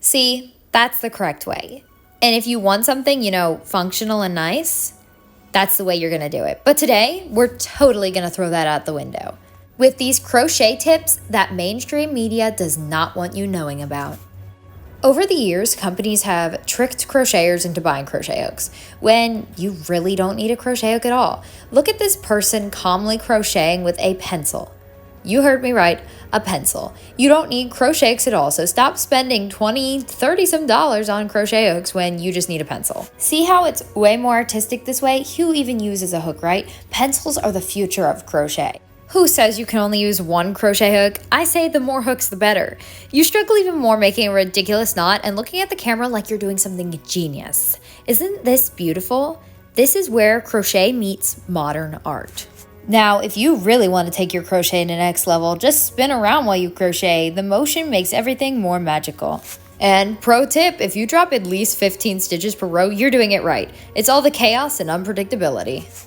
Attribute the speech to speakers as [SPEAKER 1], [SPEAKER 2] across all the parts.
[SPEAKER 1] See, that's the correct way. And if you want something, functional and nice, that's the way you're gonna do it. But today, we're totally gonna throw that out the window with these crochet tips that mainstream media does not want you knowing about. Over the years, companies have tricked crocheters into buying crochet hooks when you really don't need a crochet hook at all. Look at this person calmly crocheting with a pencil. You heard me right, a pencil. You don't need crochet hooks at all, so stop spending $20, $30 some dollars on crochet hooks when you just need a pencil. See how it's way more artistic this way? Who even uses a hook, right? Pencils are the future of crochet. Who says you can only use one crochet hook? I say the more hooks the better. You struggle even more making a ridiculous knot and looking at the camera like you're doing something genius. Isn't this beautiful? This is where crochet meets modern art. Now, if you really want to take your crochet to the next level, just spin around while you crochet. The motion makes everything more magical. And pro tip, if you drop at least 15 stitches per row, you're doing it right. It's all the chaos and unpredictability.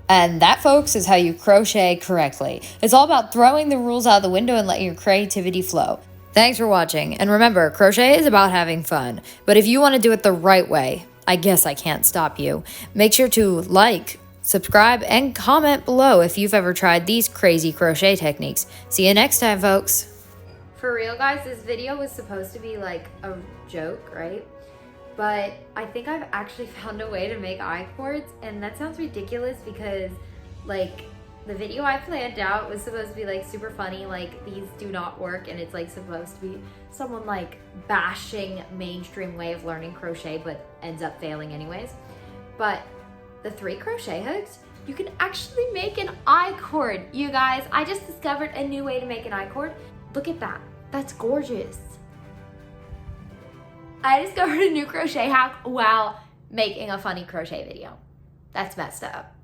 [SPEAKER 1] And that, folks, is how you crochet correctly. It's all about throwing the rules out the window and letting your creativity flow. Thanks for watching. And remember, crochet is about having fun. But if you want to do it the right way, I guess I can't stop you. Make sure to like, subscribe, and comment below if you've ever tried these crazy crochet techniques. See you next time, folks. For real, guys, this video was supposed to be like a joke, right? But I think I've actually found a way to make I-cords, and that sounds ridiculous because like the video I planned out was supposed to be like super funny, like these do not work, and it's like supposed to be someone like bashing mainstream way of learning crochet but ends up failing anyways. But the 3 crochet hooks, you can actually make an I-cord. You guys, I just discovered a new way to make an I-cord. Look at that, that's gorgeous. I discovered a new crochet hack while making a funny crochet video. That's messed up.